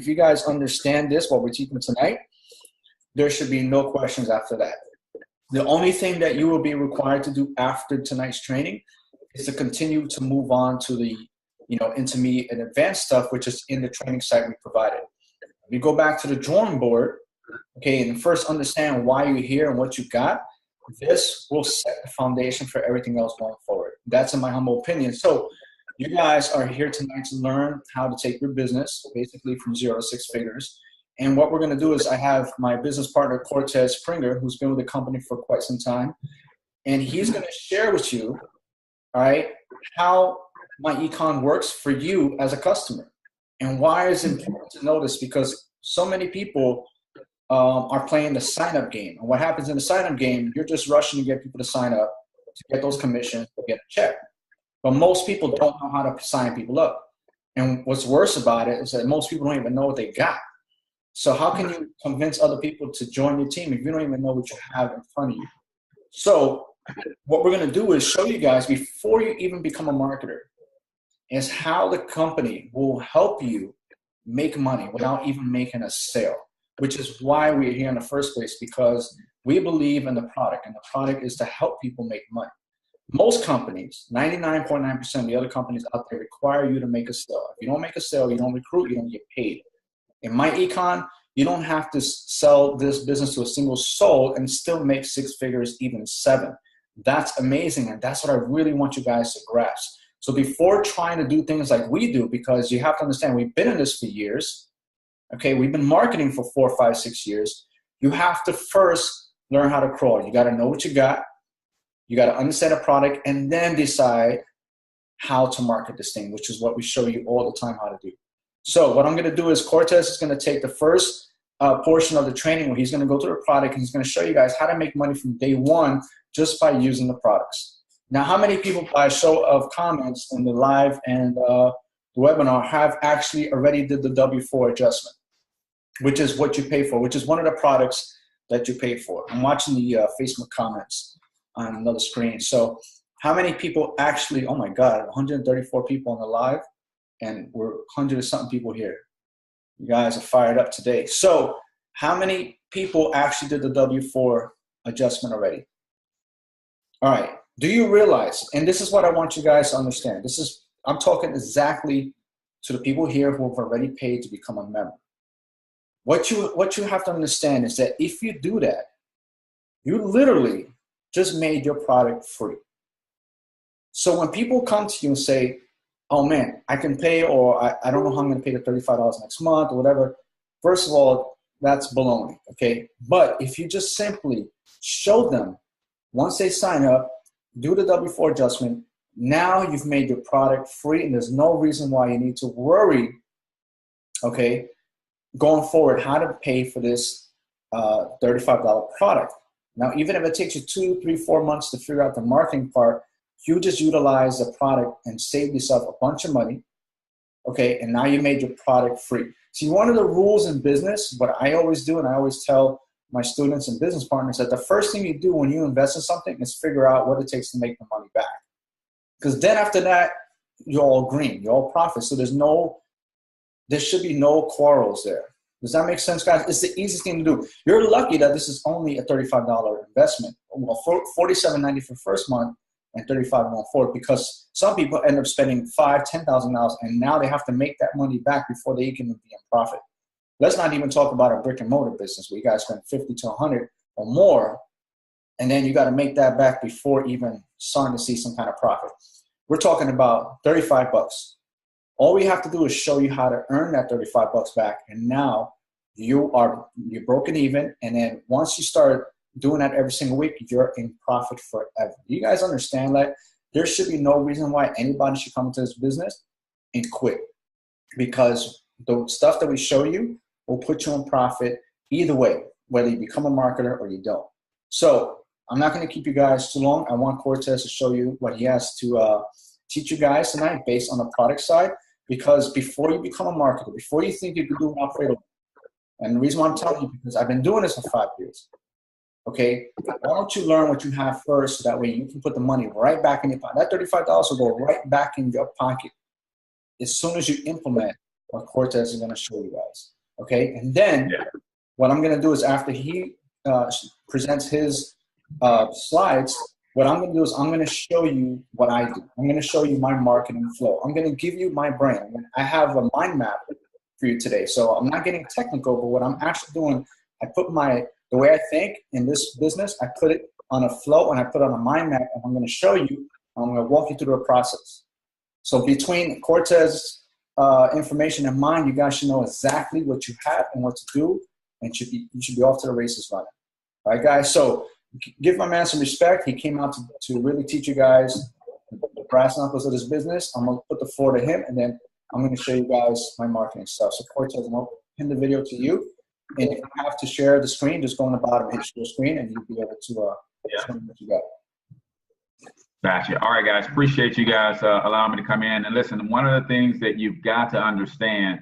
if you guys understand this, what we're teaching tonight, there should be no questions after that. The only thing that you will be required to do after tonight's training is to continue to move on to the, intermediate and advanced stuff, which is in the training site we provided. We go back to the drawing board, okay, and first understand why you're here and what you got. This will set the foundation for everything else going forward. That's in my humble opinion. So you guys are here tonight to learn how to take your business basically from 0 to 6 figures. And what we're going to do is I have my business partner, Cortez Springer, who's been with the company for quite some time. And he's going to share with you, all right, how MyEcon works for you as a customer. And why is it important to know this? Because so many people are playing the sign-up game. And what happens in the sign-up game, you're just rushing to get people to sign up, to get those commissions, to get a check. But most people don't know how to sign people up. And what's worse about it is that most people don't even know what they got. So how can you convince other people to join your team if you don't even know what you have in front of you? So what we're going to do is show you guys before you even become a marketer is how the company will help you make money without even making a sale, which is why we're here in the first place, because we believe in the product, and the product is to help people make money. Most companies, 99.9% of the other companies out there require you to make a sale. If you don't make a sale, you don't recruit, you don't get paid. In MyEcon, you don't have to sell this business to a single soul and still make 6 figures, even 7. That's amazing, and that's what I really want you guys to grasp. So before trying to do things like we do, because you have to understand, we've been in this for years, okay? We've been marketing for 4, 5, 6 years. You have to first learn how to crawl. You got to know what you got. You got to understand a product and then decide how to market this thing, which is what we show you all the time how to do. So what I'm going to do is Cortez is going to take the first portion of the training where he's going to go through the product and he's going to show you guys how to make money from day one just by using the products. Now, how many people by show of comments in the live and the webinar have actually already did the W4 adjustment, which is what you pay for, which is one of the products that you pay for? I'm watching the Facebook comments on another screen. So how many people actually, oh my God, 134 people on the live, and we're 100 and something people here. You guys are fired up today. So how many people actually did the W4 adjustment already? All right. Do you realize, and this is what I want you guys to understand. I'm talking exactly to the people here who have already paid to become a member. What you have to understand is that if you do that, you literally just made your product free. So when people come to you and say, oh man, I can pay, or I don't know how I'm going to pay the $35 next month or whatever. First of all, that's baloney, okay? But if you just simply show them, once they sign up, do the W4 adjustment, now you've made your product free and there's no reason why you need to worry, okay, going forward how to pay for this $35 product. Now, even if it takes you 2, 3, 4 months to figure out the marketing part, you just utilize the product and save yourself a bunch of money, okay? And now you made your product free. See, one of the rules in business, what I always do, and I always tell my students and business partners, that the first thing you do when you invest in something is figure out what it takes to make the money back. Because then after that, you're all green, you're all profit. So there should be no quarrels there. Does that make sense, guys? It's the easiest thing to do. You're lucky that this is only a $35 investment. Well, $47.90 for first month, and $35 going forward, because some people end up spending $5,000, $10,000, and now they have to make that money back before they can be in profit. Let's not even talk about a brick and mortar business where you guys spend 50 to 100 or more, and then you got to make that back before even starting to see some kind of profit. We're talking about $35. All we have to do is show you how to earn that $35 back, and now you're broken even. And then once you start doing that every single week, you're in profit forever. You guys understand that there should be no reason why anybody should come into this business and quit, because the stuff that we show you will put you in profit either way, whether you become a marketer or you don't. So I'm not going to keep you guys too long. I want Cortez to show you what he has to teach you guys tonight based on the product side, because before you become a marketer, before you think you can do an operator, and the reason why I'm telling you, because I've been doing this for 5 years, okay, why don't you learn what you have first, so that way you can put the money right back in your pocket. That $35 will go right back in your pocket as soon as you implement what Cortez is going to show you guys. Okay, and then what I'm going to do is after he presents his slides, what I'm going to do is I'm going to show you what I do. I'm going to show you my marketing flow. I'm going to give you my brain. I have a mind map for you today. So I'm not getting technical, but what I'm actually doing, I put the way I think in this business, I put it on a flow and I put it on a mind map, and I'm going to show you, I'm going to walk you through the process. So between Cortez's information and mine, you guys should know exactly what you have and what to do, and you should be off to the races running. All right, guys? So give my man some respect. He came out to really teach you guys the brass knuckles of this business. I'm going to put the floor to him, and then I'm going to show you guys my marketing stuff. So Cortez, I'm going to pin the video to you. And if you have to share the screen, just go on the bottom, hit your screen, and you'll be able to show me what you got. Gotcha. All right, guys. Appreciate you guys allowing me to come in. And listen, one of the things that you've got to understand,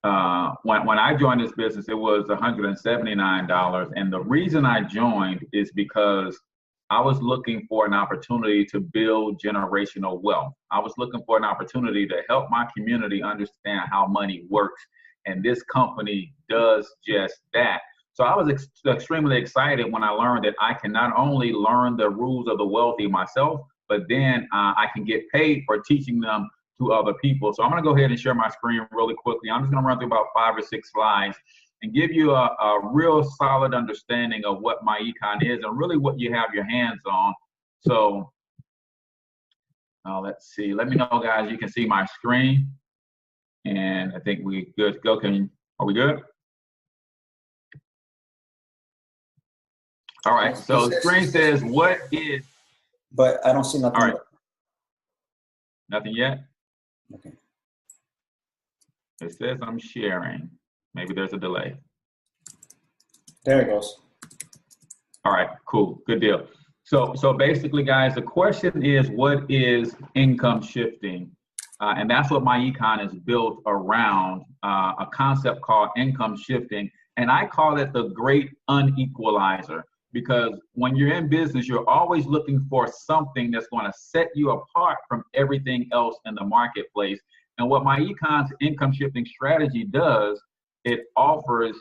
when I joined this business, it was $179. And the reason I joined is because I was looking for an opportunity to build generational wealth. I was looking for an opportunity to help my community understand how money works. And this company does just that. So I was extremely excited when I learned that I can not only learn the rules of the wealthy myself, but then I can get paid for teaching them to other people. So I'm going to go ahead and share my screen really quickly. I'm just going to run through about 5 or 6 slides and give you a real solid understanding of what MyEcon is and really what you have your hands on. So let's see. Let me know, guys. You can see my screen. And I think we good to go. Are we good? All right, so the screen says, what is? But I don't see nothing. All right. Nothing yet? Okay. It says I'm sharing. Maybe there's a delay. There it goes. All right, cool, good deal. So basically, guys, the question is, what is income shifting? And that's what MyEcon is built around, a concept called income shifting. And I call it the great unequalizer, because when you're in business, you're always looking for something that's going to set you apart from everything else in the marketplace. And what MyEcon's income shifting strategy does, it offers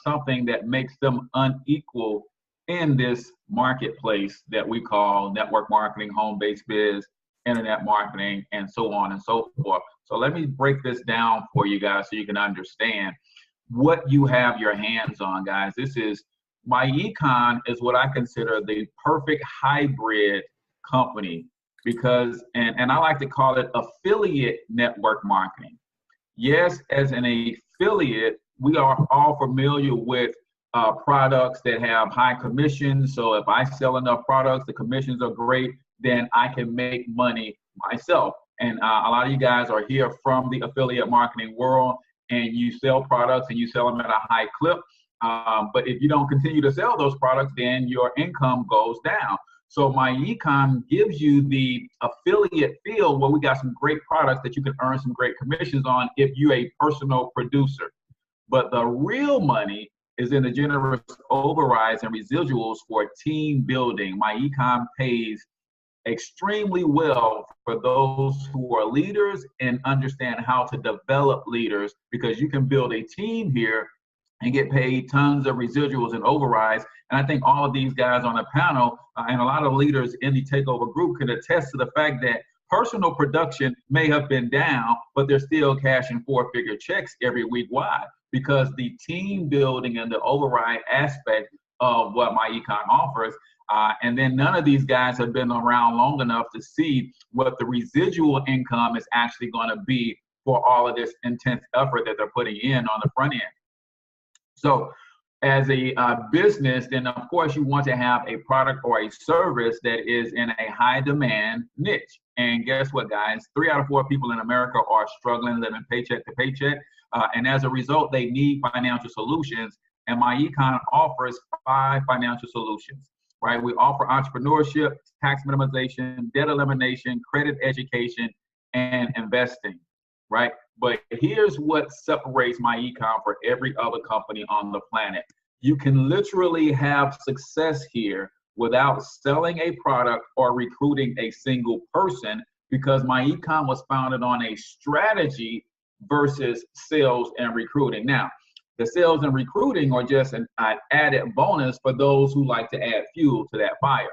something that makes them unequal in this marketplace that we call network marketing, home-based biz, internet marketing, and so on and so forth. So let me break this down for you guys so you can understand what you have your hands on, guys. This is MyEcon is what I consider the perfect hybrid company, because, and I like to call it affiliate network marketing. Yes, as an affiliate, we are all familiar with products that have high commissions. So if I sell enough products, the commissions are great, then I can make money myself. And a lot of you guys are here from the affiliate marketing world, and you sell products and you sell them at a high clip. But if you don't continue to sell those products, then your income goes down. So MyEcon gives you the affiliate feel where we got some great products that you can earn some great commissions on if you're a personal producer. But the real money is in the generous overrides and residuals for team building. MyEcon pays extremely well for those who are leaders and understand how to develop leaders, because you can build a team here and get paid tons of residuals and overrides. And I think all of these guys on the panel and a lot of leaders in the takeover group can attest to the fact that personal production may have been down, but they're still cashing 4-figure checks every week. Why? Because the team building and the override aspect of what MyEcon offers. And then none of these guys have been around long enough to see what the residual income is actually going to be for all of this intense effort that they're putting in on the front end. So as a business, then of course you want to have a product or a service that is in a high demand niche. And guess what, guys? 3 out of 4 people in America are struggling, living paycheck to paycheck. And as a result, they need financial solutions. And MyEcon offers 5 financial solutions, right? We offer entrepreneurship, tax minimization, debt elimination, credit education, and investing, right? But here's what separates MyEcon for every other company on the planet. You can literally have success here without selling a product or recruiting a single person, because MyEcon was founded on a strategy versus sales and recruiting. Now, the sales and recruiting are just an added bonus for those who like to add fuel to that fire.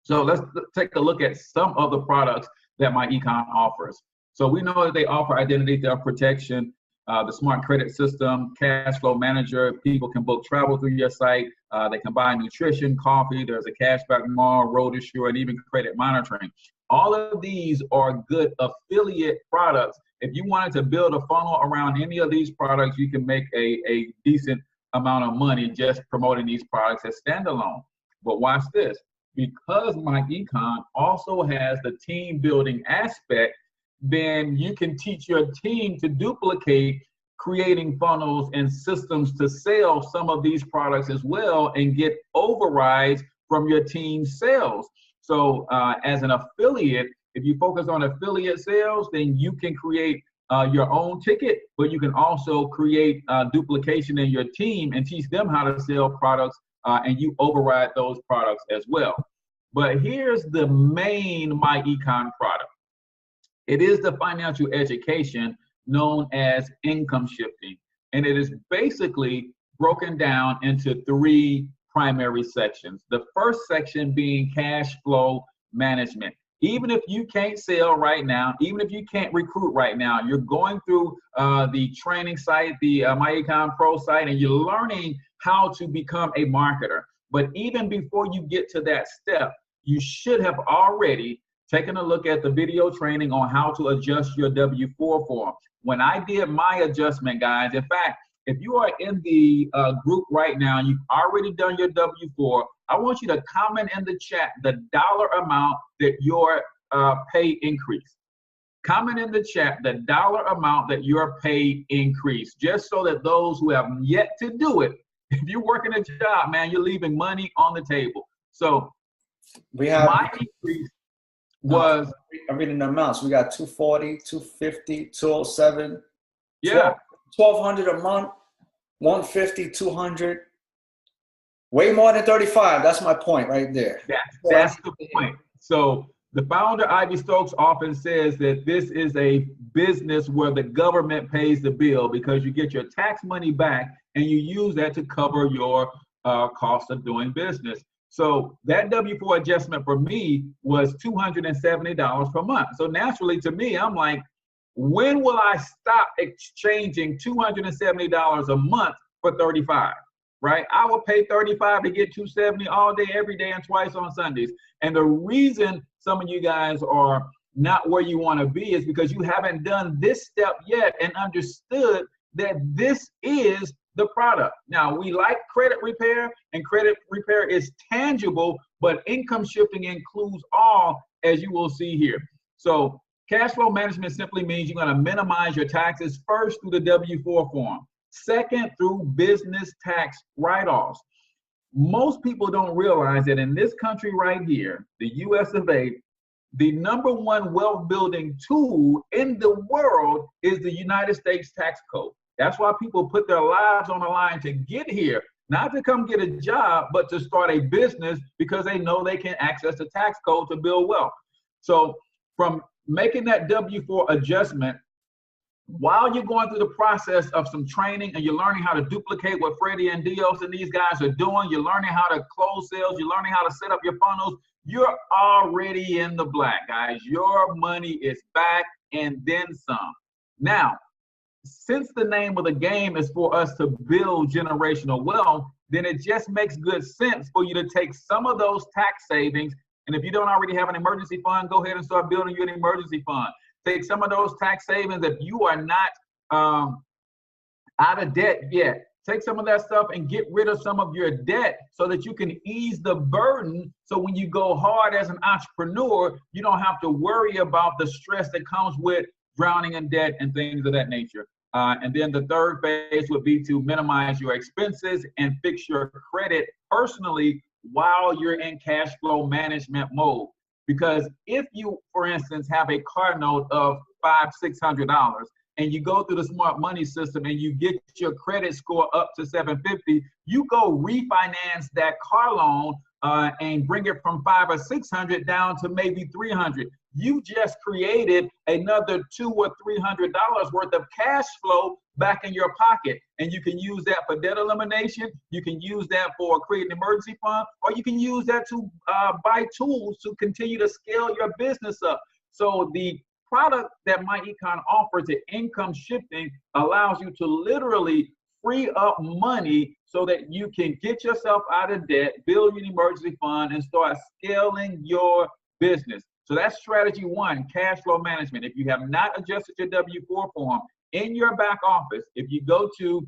So let's take a look at some of the products that MyEcon offers. So we know that they offer identity theft protection, the smart credit system, CASHFLOW Manager. People can book travel through your site. They can buy nutrition, coffee. There's a cashback mall, Rotator, and even credit monitoring. All of these are good affiliate products. If you wanted to build a funnel around any of these products, you can make a decent amount of money just promoting these products as standalone. But watch this. Because MyEcon also has the team building aspect, then you can teach your team to duplicate creating funnels and systems to sell some of these products as well and get overrides from your team's sales. So as an affiliate, if you focus on affiliate sales, then you can create your own ticket, but you can also create duplication in your team and teach them how to sell products, and you override those products as well. But here's the main MyEcon product. It is the financial education known as income shifting. And it is basically broken down into 3 primary sections. The first section being cash flow management. Even if you can't sell right now, even if you can't recruit right now, you're going through the training site, the MyEcon Pro site, and you're learning how to become a marketer. But even before you get to that step, you should have already taken a look at the video training on how to adjust your W-4 form. When I did my adjustment, guys, in fact, if you are in the group right now, you've already done your W-4, I want you to comment in the chat the dollar amount that your pay increased. Comment in the chat the dollar amount that your pay increased, just so that those who have yet to do it, if you're working a job, man, you're leaving money on the table. So we have my increase was, I'm reading the amounts. We got 240, 250, 207. Yeah. 1,200 a month, 150, 200. Way more than 35. That's my point right there. That's the point. So the founder, Ivy Stokes, often says that this is a business where the government pays the bill because you get your tax money back and you use that to cover your cost of doing business. So that W-4 adjustment for me was $270 per month. So naturally to me, I'm like, when will I stop exchanging $270 a month for 35? Right? I will pay 35 to get 270 all day, every day, and twice on Sundays. And the reason some of you guys are not where you want to be is because you haven't done this step yet and understood that this is the product. Now, we like credit repair, and credit repair is tangible, but income shifting includes all, as you will see here. So cash flow management simply means you're going to minimize your taxes first through the W-4 form. Second, through business tax write-offs. Most people don't realize that in this country right here, the US of A, the #1 wealth building tool in the world is the United States tax code. That's why people put their lives on the line to get here, not to come get a job, but to start a business because they know they can access the tax code to build wealth. So from making that W-4 adjustment, while you're going through the process of some training and you're learning how to duplicate what Freddie and Dios and these guys are doing, you're learning how to close sales, you're learning how to set up your funnels, you're already in the black, guys. Your money is back and then some. Now, since the name of the game is for us to build generational wealth, then it just makes good sense for you to take some of those tax savings. And if you don't already have an emergency fund, go ahead and start building you an emergency fund. Take some of those tax savings if you are not out of debt yet. Take some of that stuff and get rid of some of your debt so that you can ease the burden. So when you go hard as an entrepreneur, you don't have to worry about the stress that comes with drowning in debt and things of that nature. And then the third phase would be to minimize your expenses and fix your credit personally while you're in cash flow management mode. Because if you, for instance, have a car note of $500-600 and you go through the smart money system and you get your credit score up to 750, you go refinance that car loan and bring it from 500 or 600 down to maybe 300. You just created another $200 or $300 worth of cash flow back in your pocket. And you can use that for debt elimination. You can use that for creating an emergency fund, or you can use that to buy tools to continue to scale your business up. So the product that MyEcon offers, the income shifting, allows you to literally free up money so that you can get yourself out of debt, build an emergency fund, and start scaling your business. So that's strategy one, cash flow management. If you have not adjusted your W-4 form in your back office, if you go to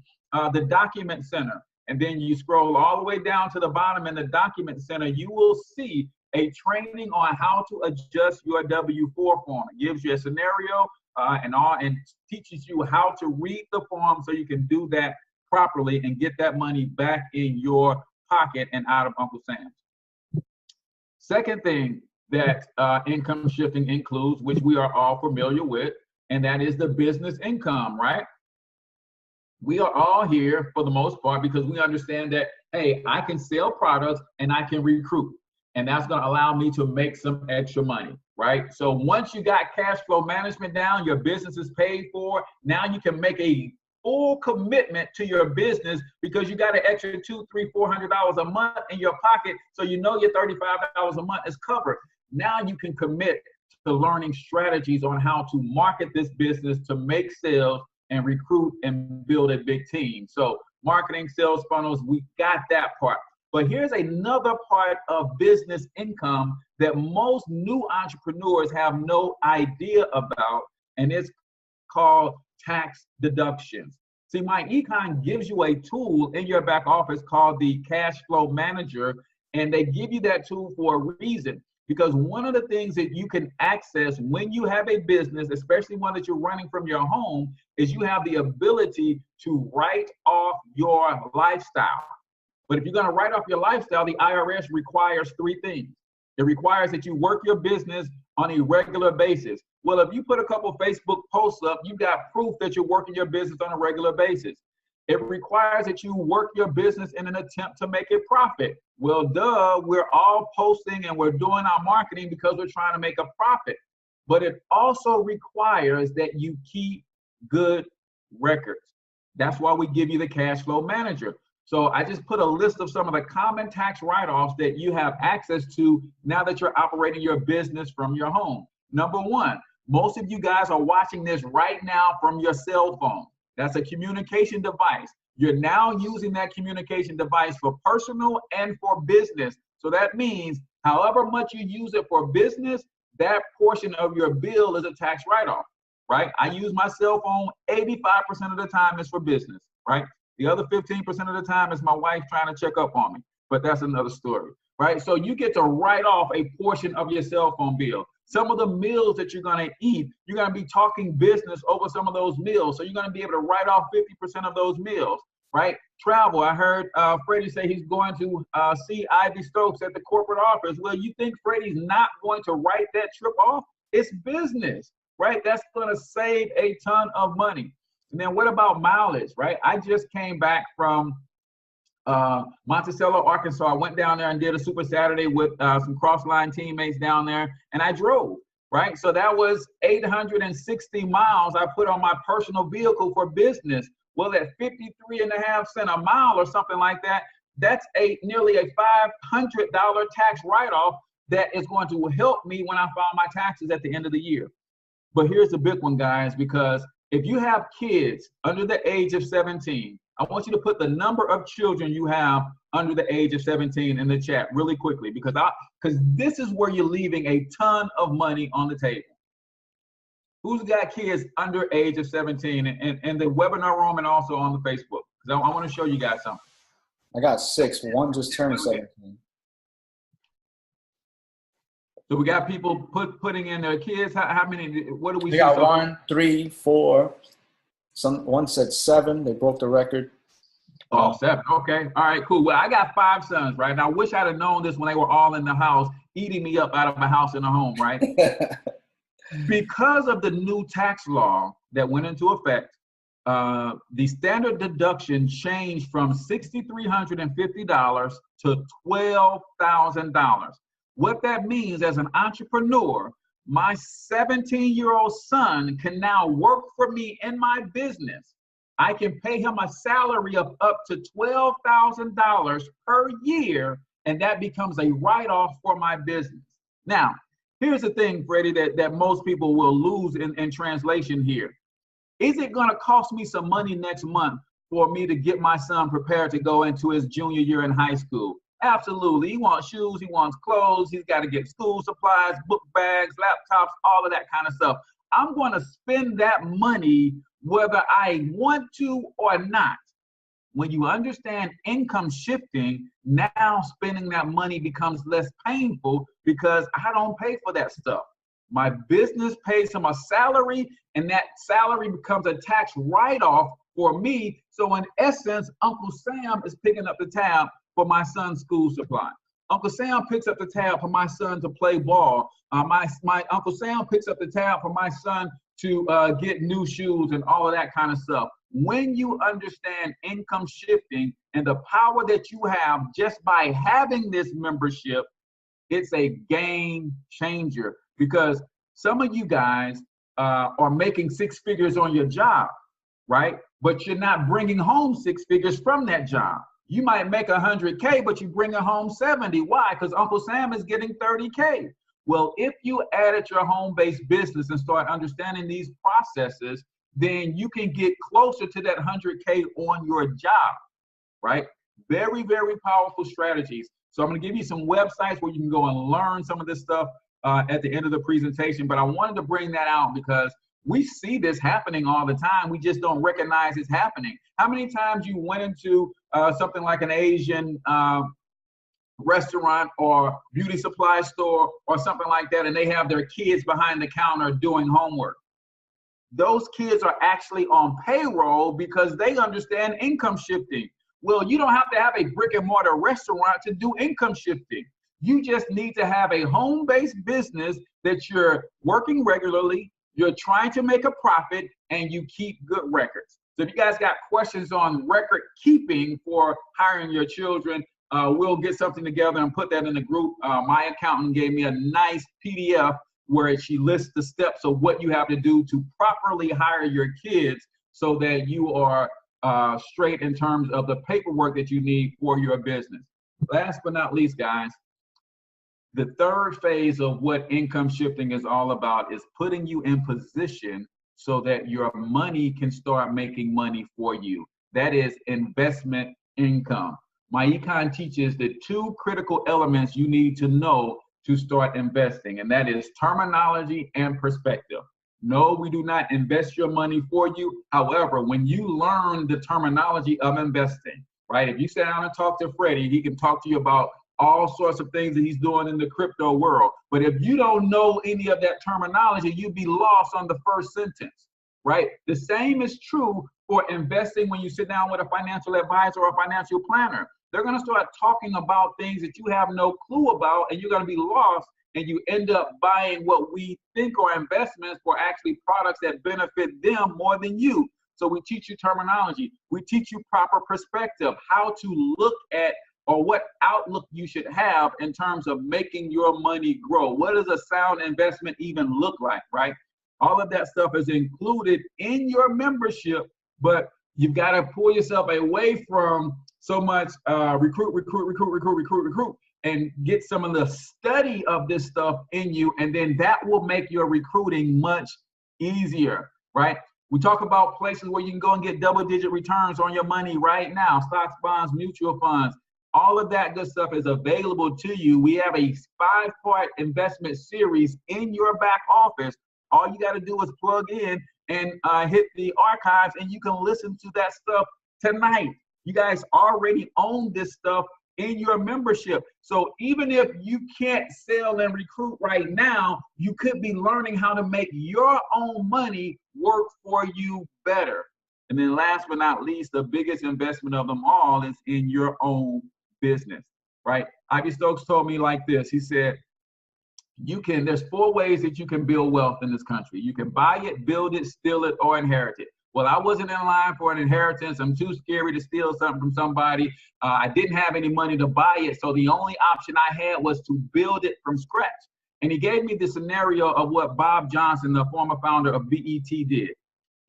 the document center and then you scroll all the way down to the bottom in the document center, you will see a training on how to adjust your W-4 form. It gives you a scenario and teaches you how to read the form so you can do that properly and get that money back in your pocket and out of Uncle Sam's. Second thing that income shifting includes, which we are all familiar with, and that is the business income, right? We are all here for the most part because we understand that, hey, I can sell products and I can recruit. And that's going to allow me to make some extra money, right? So once you got cash flow management down, your business is paid for. Now you can make a full commitment to your business because you got an extra $200, $300, $400 a month in your pocket. So you know your $35 a month is covered. Now you can commit to learning strategies on how to market this business to make sales and recruit and build a big team. So marketing, sales funnels, we got that part. But here's another part of business income that most new entrepreneurs have no idea about, and it's called tax deductions. See, MyEcon gives you a tool in your back office called the CASHFLOW Manager, and they give you that tool for a reason. Because one of the things that you can access when you have a business, especially one that you're running from your home, is you have the ability to write off your lifestyle. But if you're going to write off your lifestyle, the IRS requires three things. It requires that you work your business on a regular basis. Well, if you put a couple Facebook posts up, you've got proof that you're working your business on a regular basis. It requires that you work your business in an attempt to make a profit. Well, duh, we're all posting and we're doing our marketing because we're trying to make a profit. But it also requires that you keep good records. That's why we give you the cash flow manager. So I just put a list of some of the common tax write-offs that you have access to now that you're operating your business from your home. Number one, most of you guys are watching this right now from your cell phone. That's a communication device. You're now using that communication device for personal and for business. So that means however much you use it for business, that portion of your bill is a tax write-off, right? I use my cell phone 85% of the time is for business, right? The other 15% of the time is my wife trying to check up on me, but that's another story, right? So you get to write off a portion of your cell phone bill. Some of the meals that you're going to eat, you're going to be talking business over some of those meals. So you're going to be able to write off 50% of those meals, right? Travel. I heard Freddie say he's going to see Ivy Stokes at the corporate office. Well, you think Freddie's not going to write that trip off? It's business, right? That's going to save a ton of money. And then what about mileage, right? I just came back from Monticello, Arkansas. I went down there and did a Super Saturday with some cross-line teammates down there, and I drove, right? So that was 860 miles I put on my personal vehicle for business. Well, at 53.5 cents a mile or something like that, that's nearly a $500 tax write-off that is going to help me when I file my taxes at the end of the year. But here's the big one, guys, because if you have kids under the age of 17, I want you to put the number of children you have under the age of 17 in the chat really quickly, because this is where you're leaving a ton of money on the table. Who's got kids under age of 17 in the webinar room and also on the Facebook? Because I want to show you guys something. I got 6. One just turned 17. So we got people putting in their kids. How many? What do we see? We got 1, 3, 4. One said 7. They broke the record. Oh, 7. Okay. All right, cool. Well, I got 5 sons, right? And I wish I'd have known this when they were all in the house, eating me up out of my house in the home, right? Because of the new tax law, that went into effect, the standard deduction changed from $6,350 to $12,000. What that means, as an entrepreneur, my 17-year-old son can now work for me in my business. I can pay him a salary of up to $12,000 per year, and that becomes a write-off for my business. Now, here's the thing, Freddie, that most people will lose in translation here. Is it going to cost me some money next month for me to get my son prepared to go into his junior year in high school? Absolutely. He wants shoes, he wants clothes, he's got to get school supplies, book bags, laptops, all of that kind of stuff. I'm going to spend that money whether I want to or not. When you understand income shifting, now spending that money becomes less painful because I don't pay for that stuff. My business pays him a salary, and that salary becomes a tax write-off for me. So in essence, Uncle Sam is picking up the tab for my son's school supply. Uncle Sam picks up the tab for my son to play ball. My Uncle Sam picks up the tab for my son to get new shoes and all of that kind of stuff. When you understand income shifting and the power that you have just by having this membership, it's a game changer, because some of you guys are making six figures on your job, right? But you're not bringing home six figures from that job. You might make 100K, but you bring home 70. Why? Because Uncle Sam is getting 30K. Well, if you added your home-based business and start understanding these processes, then you can get closer to that 100K on your job, right? Very, very powerful strategies. So I'm going to give you some websites where you can go and learn some of this stuff at the end of the presentation. But I wanted to bring that out because we see this happening all the time. We just don't recognize it's happening. How many times you went into something like an Asian restaurant or beauty supply store or something like that, and they have their kids behind the counter doing homework? Those kids are actually on payroll because they understand income shifting. Well, you don't have to have a brick and mortar restaurant to do income shifting. You just need to have a home-based business that you're working regularly, you're trying to make a profit, and you keep good records. So if you guys got questions on record keeping for hiring your children, we'll get something together and put that in the group. My accountant gave me a nice PDF where she lists the steps of what you have to do to properly hire your kids so that you are straight in terms of the paperwork that you need for your business. Last but not least, guys, the third phase of what income shifting is all about is putting you in position so that your money can start making money for you. That is investment income. MyEcon teaches the two critical elements you need to know to start investing, and that is terminology and perspective. No, we do not invest your money for you. However, when you learn the terminology of investing, right? If you sit down and talk to Freddie, he can talk to you about all sorts of things that he's doing in the crypto world. But if you don't know any of that terminology, you'd be lost on the first sentence, right? The same is true for investing when you sit down with a financial advisor or a financial planner. They're going to start talking about things that you have no clue about, and you're going to be lost, and you end up buying what we think are investments for actually products that benefit them more than you. So we teach you terminology. We teach you proper perspective, how to look at or what outlook you should have in terms of making your money grow. What does a sound investment even look like, right? All of that stuff is included in your membership, but you've got to pull yourself away from so much recruit, and get some of the study of this stuff in you, and then that will make your recruiting much easier, right? We talk about places where you can go and get double-digit returns on your money right now, stocks, bonds, mutual funds. All of that good stuff is available to you. We have a 5-part investment series in your back office. All you got to do is plug in and hit the archives, and you can listen to that stuff tonight. You guys already own this stuff in your membership. So even if you can't sell and recruit right now, you could be learning how to make your own money work for you better. And then last but not least, the biggest investment of them all is in your own business, right? Ivy Stokes told me like this. He said, there's 4 ways that you can build wealth in this country. You can buy it, build it, steal it, or inherit it. Well, I wasn't in line for an inheritance. I'm too scary to steal something from somebody. I didn't have any money to buy it. So the only option I had was to build it from scratch. And he gave me the scenario of what Bob Johnson, the former founder of BET, did.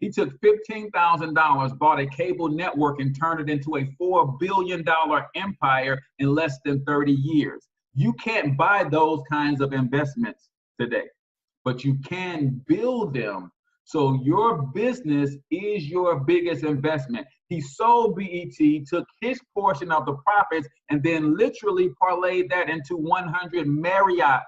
He took $15,000, bought a cable network, and turned it into a $4 billion empire in less than 30 years. You can't buy those kinds of investments today, but you can build them. So your business is your biggest investment. He sold BET, took his portion of the profits, and then literally parlayed that into 100 Marriott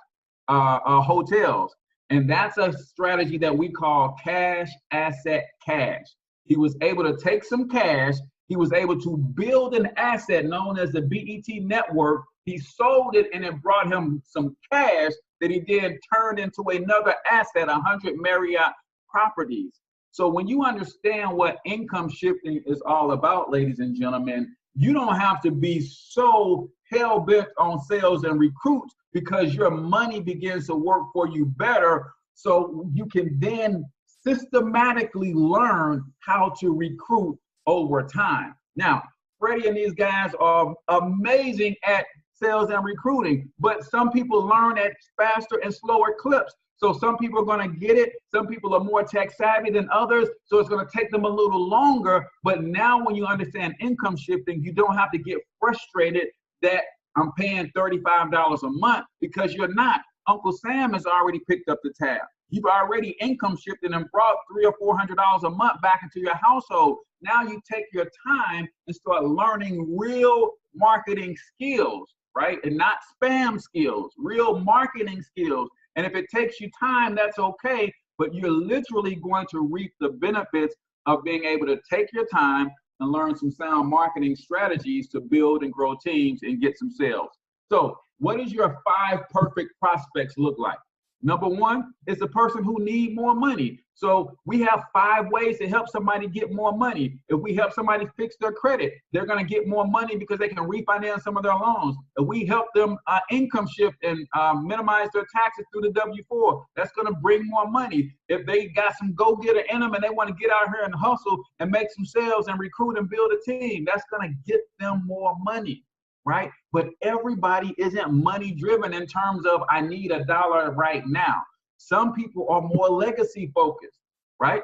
hotels. And that's a strategy that we call cash, asset, cash. He was able to take some cash. He was able to build an asset known as the BET network. He sold it, and it brought him some cash that he then turned into another asset, 100 Marriott properties. So when you understand what income shifting is all about, ladies and gentlemen, you don't have to be so hell-bent on sales and recruits, because your money begins to work for you better. So you can then systematically learn how to recruit over time. Now, Freddie and these guys are amazing at sales and recruiting, but some people learn at faster and slower clips. So some people are going to get it. Some people are more tech savvy than others. So it's going to take them a little longer. But now when you understand income shifting, you don't have to get frustrated that I'm paying $35 a month, because you're not. Uncle Sam has already picked up the tab. You've already income shifted and brought $300 or $400 a month back into your household. Now you take your time and start learning real marketing skills, right? And not spam skills, real marketing skills. And if it takes you time, that's okay, but you're literally going to reap the benefits of being able to take your time and learn some sound marketing strategies to build and grow teams and get some sales. So what does your 5 perfect prospects look like? Number 1 is the person who needs more money. So we have 5 ways to help somebody get more money. If we help somebody fix their credit, they're going to get more money because they can refinance some of their loans. If we help them income shift and minimize their taxes through the W-4, that's going to bring more money. If they got some go-getter in them and they want to get out here and hustle and make some sales and recruit and build a team, that's going to get them more money. Right? But everybody isn't money driven in terms of I need $1 right now. Some people are more legacy focused, right?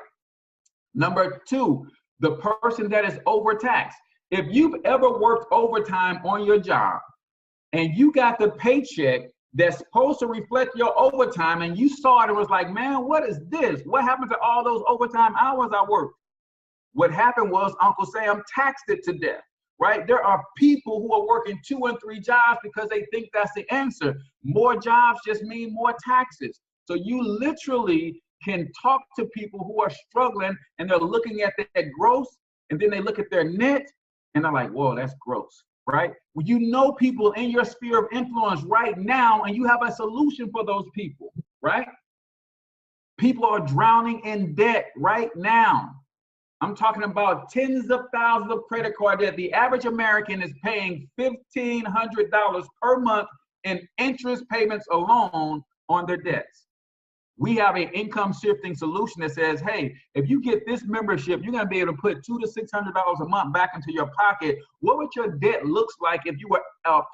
Number 2, the person that is overtaxed. If you've ever worked overtime on your job and you got the paycheck that's supposed to reflect your overtime and you saw it and was like, man, what is this? What happened to all those overtime hours I worked? What happened was Uncle Sam taxed it to death. Right? There are people who are working 2 and 3 jobs because they think that's the answer. More jobs just mean more taxes. So you literally can talk to people who are struggling and they're looking at their gross and then they look at their net and they're like, whoa, that's gross, right? Well, you know people in your sphere of influence right now and you have a solution for those people, right? People are drowning in debt right now. I'm talking about tens of thousands of credit card debt. The average American is paying $1,500 per month in interest payments alone on their debts. We have an income shifting solution that says, hey, if you get this membership, you're going to be able to put $200 to $600 a month back into your pocket. What would your debt looks like if you were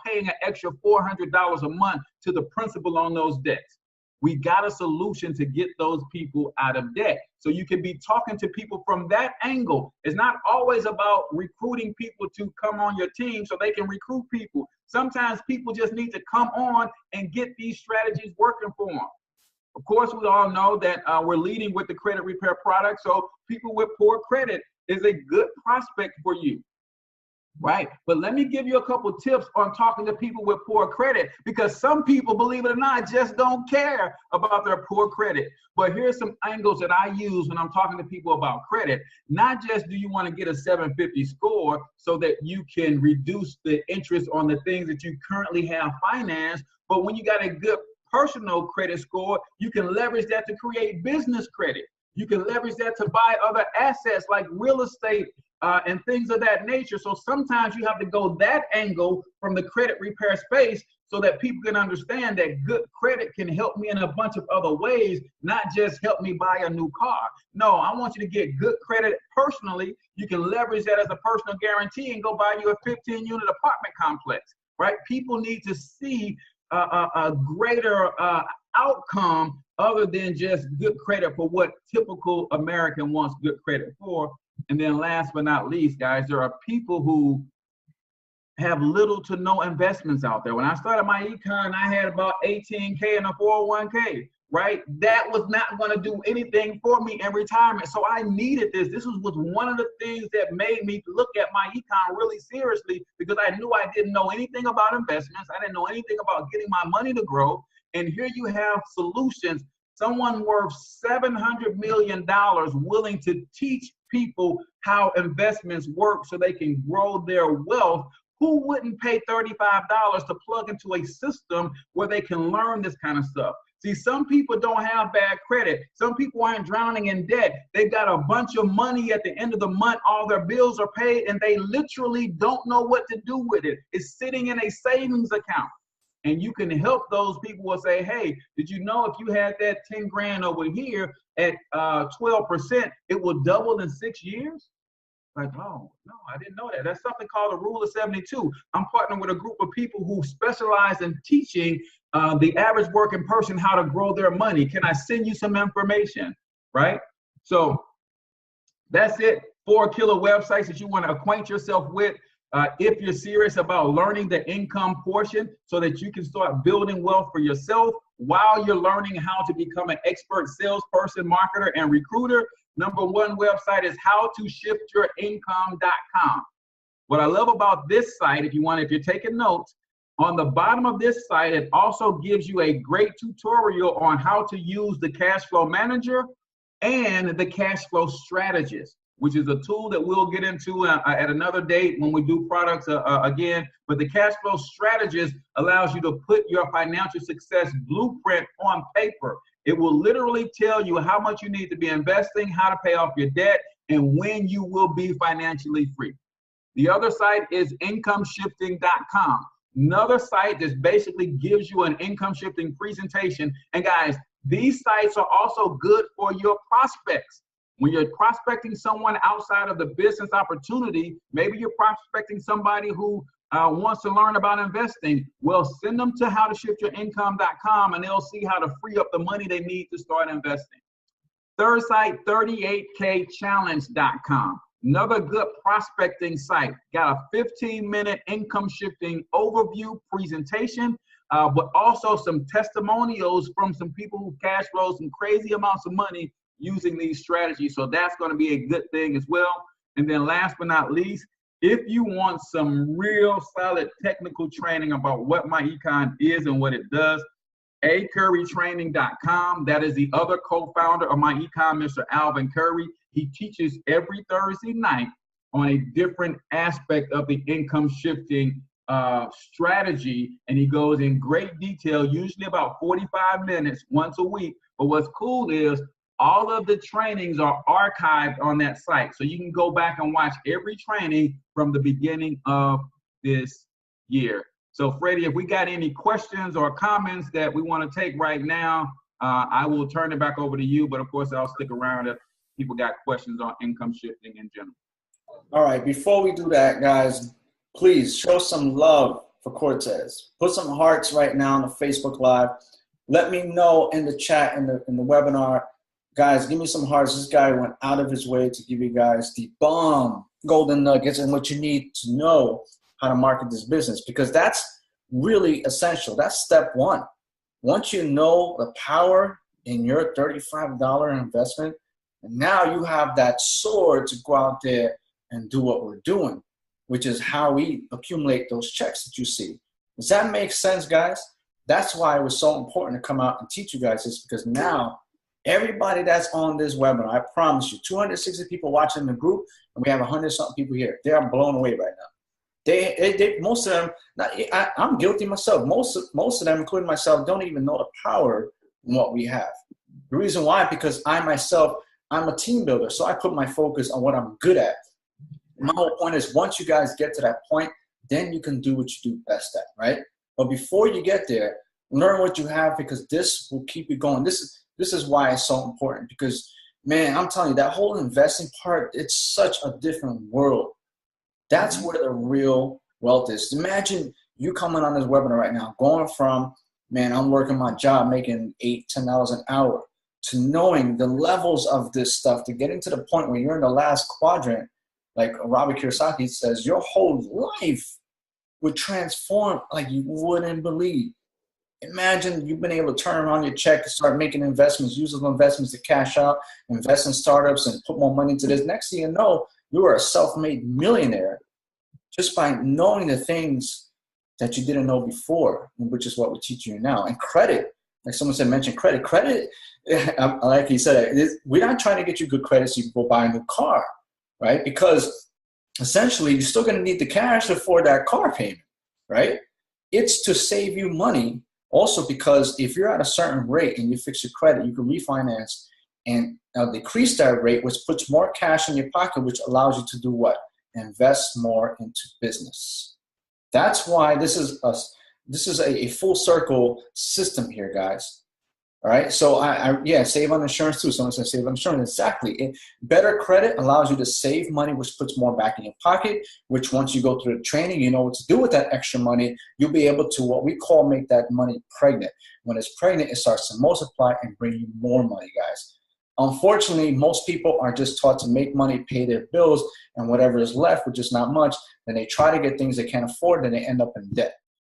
paying an extra $400 a month to the principal on those debts? We got a solution to get those people out of debt. So you can be talking to people from that angle. It's not always about recruiting people to come on your team so they can recruit people. Sometimes people just need to come on and get these strategies working for them. Of course, we all know that we're leading with the credit repair product. So people with poor credit is a good prospect for you. Right? But let me give you a couple tips on talking to people with poor credit, because some people, believe it or not, just don't care about their poor credit. But here's some angles that I use when I'm talking to people about credit. Not just do you want to get a 750 score so that you can reduce the interest on the things that you currently have financed, but when you got a good personal credit score, you can leverage that to create business credit. You can leverage that to buy other assets like real estate and things of that nature. So sometimes you have to go that angle from the credit repair space so that people can understand that good credit can help me in a bunch of other ways, not just help me buy a new car. No, I want you to get good credit personally. You can leverage that as a personal guarantee and go buy you a 15-unit apartment complex, right? People need to see a greater outcome other than just good credit for what typical American wants good credit for. And then last but not least, guys, there are people who have little to no investments out there. When I started MyEcon, I had about 18K in a 401k, right? That was not going to do anything for me in retirement. So I needed this. This was one of the things that made me look at MyEcon really seriously, because I knew I didn't know anything about investments. I didn't know anything about getting my money to grow. And here you have solutions, someone worth $700 million willing to teach people how investments work so they can grow their wealth. Who wouldn't pay $35 to plug into a system where they can learn this kind of stuff? See, some people don't have bad credit. Some people aren't drowning in debt. They've got a bunch of money at the end of the month. All their bills are paid, and they literally don't know what to do with it. It's sitting in a savings account. And you can help those people and say, hey, did you know if you had that 10 grand over here at 12%, it will double in 6 years? Like, oh, no, I didn't know that. That's something called the rule of 72. I'm partnering with a group of people who specialize in teaching the average working person how to grow their money. Can I send you some information, right? So that's it. 4 killer websites that you want to acquaint yourself with. If you're serious about learning the income portion so that you can start building wealth for yourself while you're learning how to become an expert salesperson, marketer, and recruiter, #1 website is howtoshiftyourincome.com. What I love about this site, if you're taking notes, on the bottom of this site, it also gives you a great tutorial on how to use the CASHFLOW Manager and the CASHFLOW Strategist, which is a tool that we'll get into at another date when we do products again. But the CASHFLOW Strategist allows you to put your financial success blueprint on paper. It will literally tell you how much you need to be investing, how to pay off your debt, and when you will be financially free. The other site is incomeshifting.com. Another site that basically gives you an income shifting presentation. And guys, these sites are also good for your prospects. When you're prospecting someone outside of the business opportunity, maybe you're prospecting somebody who wants to learn about investing, well, send them to howtoshiftyourincome.com and they'll see how to free up the money they need to start investing. Third site, 38kchallenge.com. Another good prospecting site. Got a 15-minute income shifting overview presentation, but also some testimonials from some people who cash flow some crazy amounts of money using these strategies. So that's going to be a good thing as well. And then last but not least, if you want some real solid technical training about what MyEcon is and what it does, acurrytraining.com. That is the other co-founder of MyEcon, Mr. Alvin Curry. He teaches every Thursday night on a different aspect of the income shifting strategy, and he goes in great detail, usually about 45 minutes once a week. But what's cool is all of the trainings are archived on that site. So you can go back and watch every training from the beginning of this year. So Freddie, if we got any questions or comments that we want to take right now, I will turn it back over to you. But of course, I'll stick around if people got questions on income shifting in general. All right, before we do that, guys, please show some love for Cortez. Put some hearts right now on the Facebook Live. Let me know in the chat, in the webinar. Guys, give me some hearts. This guy went out of his way to give you guys the bomb golden nuggets and what you need to know how to market this business, because that's really essential. That's step one. Once you know the power in your $35 investment, and now you have that sword to go out there and do what we're doing, which is how we accumulate those checks that you see. Does that make sense, guys? That's why it was so important to come out and teach you guys this, because now everybody that's on this webinar, I promise you, 260 people watching the group, and we have 100-something people here. They are blown away right now. They most of them, I'm guilty myself. Most of them, including myself, don't even know the power in what we have. The reason why, because I myself, I'm a team builder, so I put my focus on what I'm good at. My whole point is, once you guys get to that point, then you can do what you do best at, right? But before you get there, learn what you have, because this will keep you going. This is why it's so important, because, man, I'm telling you, that whole investing part, it's such a different world. That's where the real wealth is. Imagine you coming on this webinar right now, going from, man, I'm working my job, making $8, $10 an hour, to knowing the levels of this stuff, to getting to the point where you're in the last quadrant, like Robert Kiyosaki says, your whole life would transform like you wouldn't believe. Imagine you've been able to turn around your check and start making investments, use those investments to cash out, invest in startups, and put more money into this. Next thing you know, you are a self-made millionaire just by knowing the things that you didn't know before, which is what we teach you now. And credit, like someone said, mention credit. Credit, like he said, we're not trying to get you good credit so you can go buy a new car, right? Because essentially, you're still going to need the cash to afford that car payment, right? It's to save you money. Also, because if you're at a certain rate and you fix your credit, you can refinance and decrease that rate, which puts more cash in your pocket, which allows you to do what? Invest more into business. That's why this is a full circle system here, guys. All right. So yeah, save on insurance too. Someone says save on insurance. Exactly. Better credit allows you to save money, which puts more back in your pocket, which once you go through the training, you know what to do with that extra money. You'll be able to, what we call, make that money pregnant. When it's pregnant, it starts to multiply and bring you more money, guys. Unfortunately, most people are just taught to make money, pay their bills, and whatever is left, which is not much, then they try to get things they can't afford, then they end up in debt.